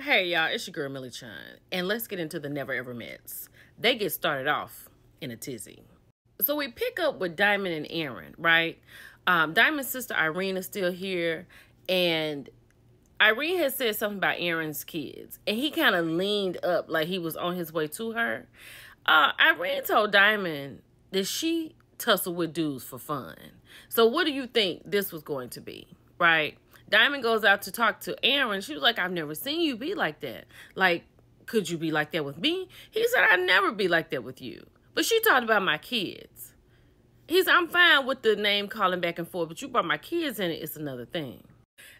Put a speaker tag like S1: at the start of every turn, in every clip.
S1: Hey y'all, it's your girl Millie Chun, and let's get into the Never Ever Mets. They get started off in a tizzy. So we pick up with Diamond and Aaron, right? Diamond's sister Irene is still here, and Irene had said something about Aaron's kids, and he kind of leaned up like he was on his way to her. Irene told Diamond that she tussled with dudes for fun. So what do you think this was going to be, right? Diamond goes out to talk to Aaron. She was like, I've never seen you be like that. Like, could you be like that with me? He said, I'd never be like that with you. But she talked about my kids. He said, I'm fine with the name calling back and forth, but you brought my kids in it, it's another thing.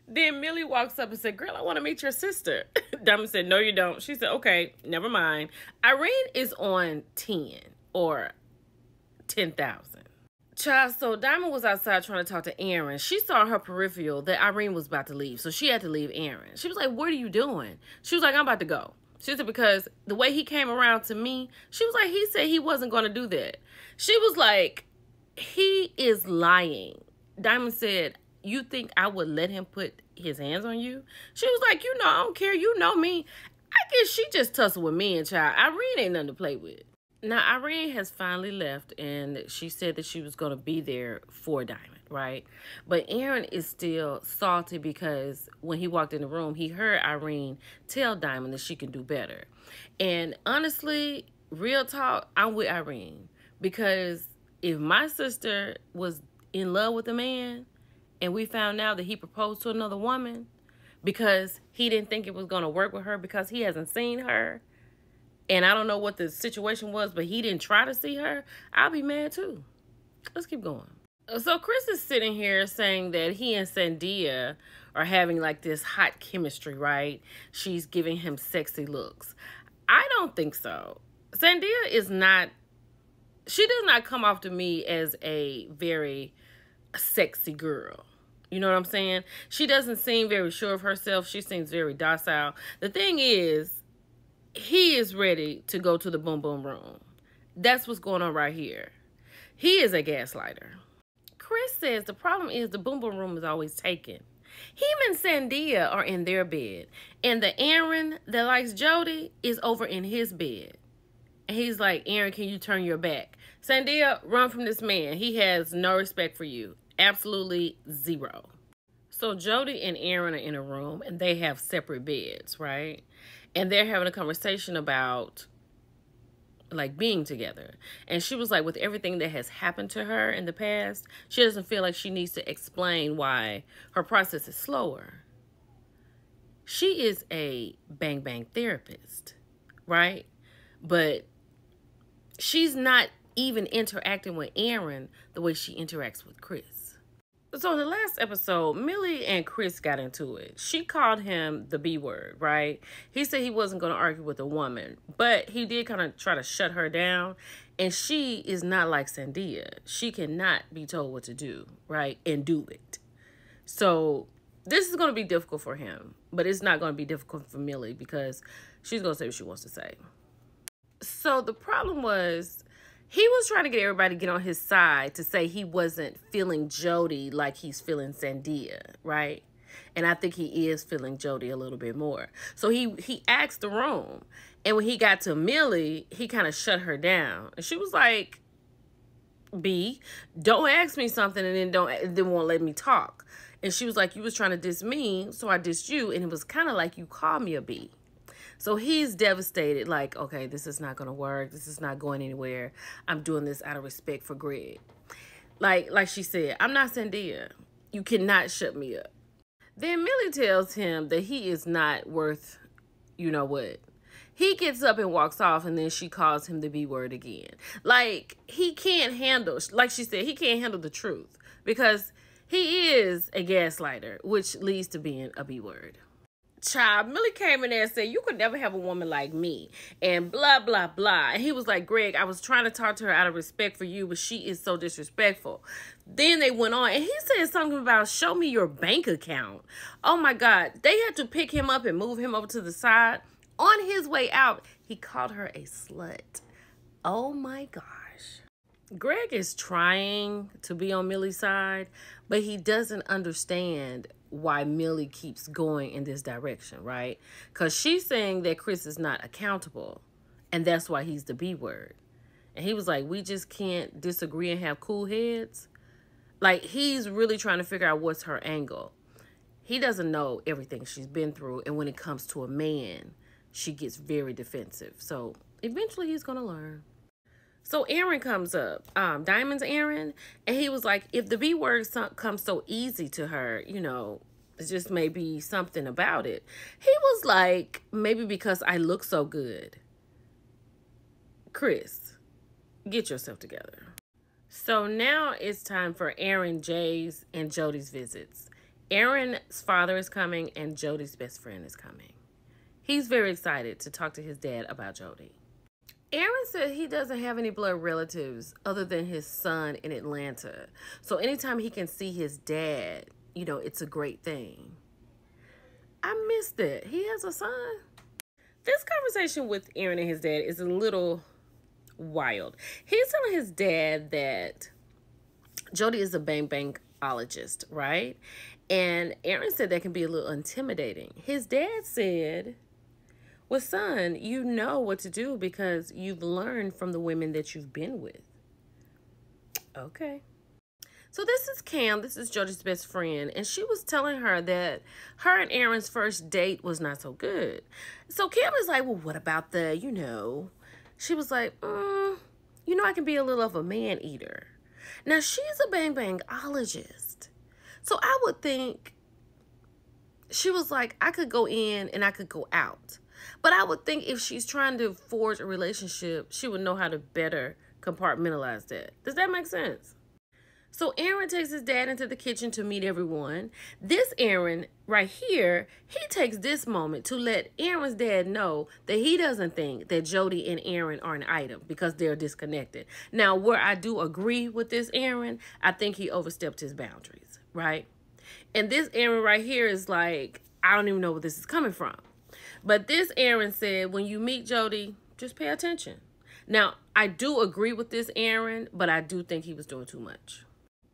S1: Then Millie walks up and said, girl, I want to meet your sister. Diamond said, no, you don't. She said, okay, never mind. Irene is on 10 or 10,000. Child, so Diamond was outside trying to talk to Aaron. She saw her peripheral that Irene was about to leave, so she had to leave Aaron. She was like, what are you doing? She was like, I'm about to go. She said, because the way he came around to me, she was like, he said he wasn't going to do that. She was like, he is lying. Diamond said, you think I would let him put his hands on you? She was like, you know, I don't care. You know me. I guess she just tussled with me and child. Irene ain't nothing to play with. Now, Irene has finally left, and she said that she was going to be there for Diamond, right? But Aaron is still salty because when he walked in the room, he heard Irene tell Diamond that she can do better. And honestly, real talk, I'm with Irene. Because if my sister was in love with a man and we found out that he proposed to another woman because he didn't think it was going to work with her because he hasn't seen her, and I don't know what the situation was, but he didn't try to see her, I'll be mad too. Let's keep going. So Chris is sitting here saying that he and Sandia are having like this hot chemistry, right? She's giving him sexy looks. I don't think so. Sandia is not, she does not come off to me as a very sexy girl. You know what I'm saying? She doesn't seem very sure of herself. She seems very docile. The thing is, he is ready to go to the boom boom room. That's what's going on right here. He is a gaslighter. Chris says the problem is the boom boom room is always taken. Him and Sandia are in their bed, and the Aaron that likes Jody is over in his bed. And he's like, Aaron, can you turn your back? Sandia, run from this man. He has no respect for you. Absolutely zero. So Jody and Aaron are in a room, and they have separate beds, right? And they're having a conversation about, like, being together. And she was like, with everything that has happened to her in the past, she doesn't feel like she needs to explain why her process is slower. She is a bang bang therapist, right? But she's not even interacting with Aaron the way she interacts with Chris. So in the last episode, Millie and Chris got into it. She called him the B word, right? He said he wasn't going to argue with a woman, but he did kind of try to shut her down. And she is not like Sandia. She cannot be told what to do, right? And do it. So this is going to be difficult for him, but it's not going to be difficult for Millie because she's going to say what she wants to say. So the problem was, he was trying to get everybody to get on his side to say he wasn't feeling Jody like he's feeling Sandia, right? And I think he is feeling Jody a little bit more. So he asked the room. And when he got to Millie, he kind of shut her down. And she was like, B, don't ask me something and then won't let me talk. And she was like, you was trying to diss me, so I dissed you. And it was kind of like you called me a B. So he's devastated, like, okay, this is not going to work. This is not going anywhere. I'm doing this out of respect for Greg. Like she said, I'm not Sandia. You cannot shut me up. Then Millie tells him that he is not worth, you know what. He gets up and walks off, and then she calls him the B word again. Like, he can't handle, like she said, he can't handle the truth because he is a gaslighter, which leads to being a B word. Child, Millie came in there and said, you could never have a woman like me, and blah, blah, blah. And he was like, Greg, I was trying to talk to her out of respect for you, but she is so disrespectful. Then they went on, and he said something about, show me your bank account. Oh, my God. They had to pick him up and move him over to the side. On his way out, he called her a slut. Oh, my gosh. Greg is trying to be on Millie's side, but he doesn't understand why Millie keeps going in this direction, right? Because she's saying that Chris is not accountable, and that's why he's the B word. And he was like, we just can't disagree and have cool heads. Like, he's really trying to figure out what's her angle. He doesn't know everything she's been through, and when it comes to a man, she gets very defensive. So eventually he's going to learn. So Aaron comes up, Diamond's Aaron, and he was like, if the B word comes so easy to her, you know, it's just maybe something about it. He was like, maybe because I look so good. Chris, get yourself together. So now it's time for Aaron, Jay's, and Jody's visits. Aaron's father is coming, and Jody's best friend is coming. He's very excited to talk to his dad about Jody. Aaron said he doesn't have any blood relatives other than his son in Atlanta. So anytime he can see his dad, you know, it's a great thing. I missed it. He has a son. This conversation with Aaron and his dad is a little wild. He's telling his dad that Jody is a bang-bangologist, right? And Aaron said that can be a little intimidating. His dad said, well, son, you know what to do because you've learned from the women that you've been with. Okay. So this is Cam. This is Jody's best friend. And she was telling her that her and Aaron's first date was not so good. So Cam is like, well, what about the, you know? She was like, you know, I can be a little of a man-eater. Now, she's a bang-bangologist. So I would think, she was like, I could go in and I could go out. But I would think if she's trying to forge a relationship, she would know how to better compartmentalize that. Does that make sense? So Aaron takes his dad into the kitchen to meet everyone. This Aaron right here, he takes this moment to let Aaron's dad know that he doesn't think that Jody and Aaron are an item because they're disconnected. Now, where I do agree with this Aaron, I think he overstepped his boundaries, right? And this Aaron right here is like, I don't even know where this is coming from. But this Aaron said, when you meet Jody, just pay attention. Now, I do agree with this Aaron, but I do think he was doing too much.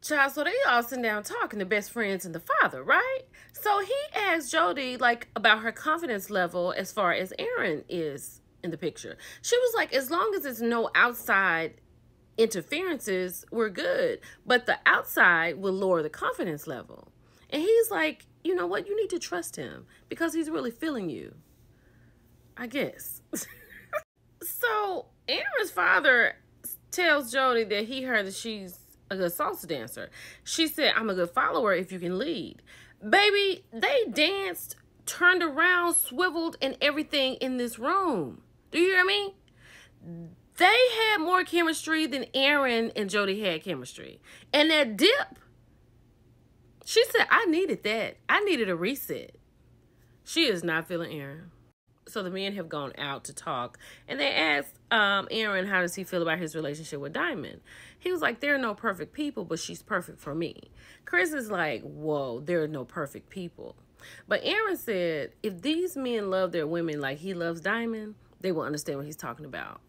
S1: Child, so they all sitting down talking, the best friends and the father, right? So he asked Jody, like, about her confidence level as far as Aaron is in the picture. She was like, as long as there's no outside interferences, we're good. But the outside will lower the confidence level. And he's like, you know what? You need to trust him because he's really feeling you. I guess. So Aaron's father tells Jody that he heard that she's a good salsa dancer. She said, I'm a good follower if you can lead. Baby, they danced, turned around, swiveled, and everything in this room. Do you hear me? They had more chemistry than Aaron and Jody had chemistry. And that dip, she said, I needed that. I needed a reset. She is not feeling Aaron. So the men have gone out to talk, and they asked Aaron, how does he feel about his relationship with Diamond? He was like, there are no perfect people, but she's perfect for me. Chris is like, whoa, there are no perfect people. But Aaron said, if these men love their women like he loves Diamond, they will understand what he's talking about.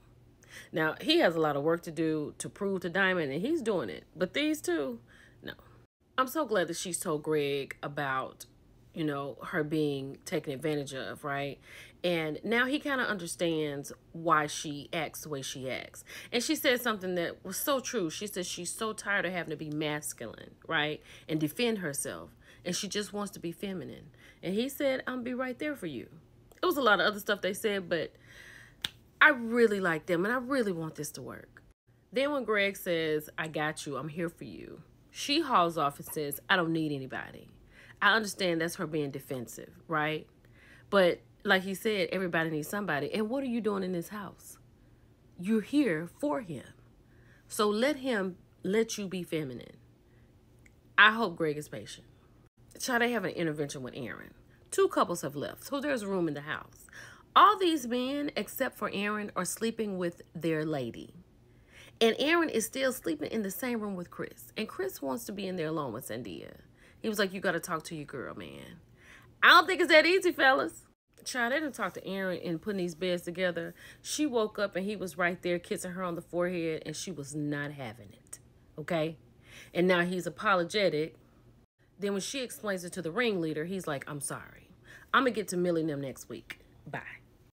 S1: Now, he has a lot of work to do to prove to Diamond, and he's doing it. But these two, no. I'm so glad that she's told Greg about, you know, her being taken advantage of, right? And now he kind of understands why she acts the way she acts. And she said something that was so true. She said she's so tired of having to be masculine, right? And defend herself. And she just wants to be feminine. And he said, I'll be right there for you. It was a lot of other stuff they said, but I really like them and I really want this to work. Then when Greg says, I got you, I'm here for you, she hauls off and says, I don't need anybody. I understand that's her being defensive, right? But like he said, everybody needs somebody. And what are you doing in this house? You're here for him. So let him let you be feminine. I hope Greg is patient. Child, they have an intervention with Aaron. 2 couples have left, so there's room in the house. All these men, except for Aaron, are sleeping with their lady. And Aaron is still sleeping in the same room with Chris. And Chris wants to be in there alone with Sandia. He was like, you got to talk to your girl, man. I don't think it's that easy, fellas. Child, they didn't talk to Aaron and putting these beds together. She woke up and he was right there kissing her on the forehead and she was not having it. Okay? And now he's apologetic. Then when she explains it to the ringleader, he's like, I'm sorry. I'm going to get to Millie and them next week. Bye.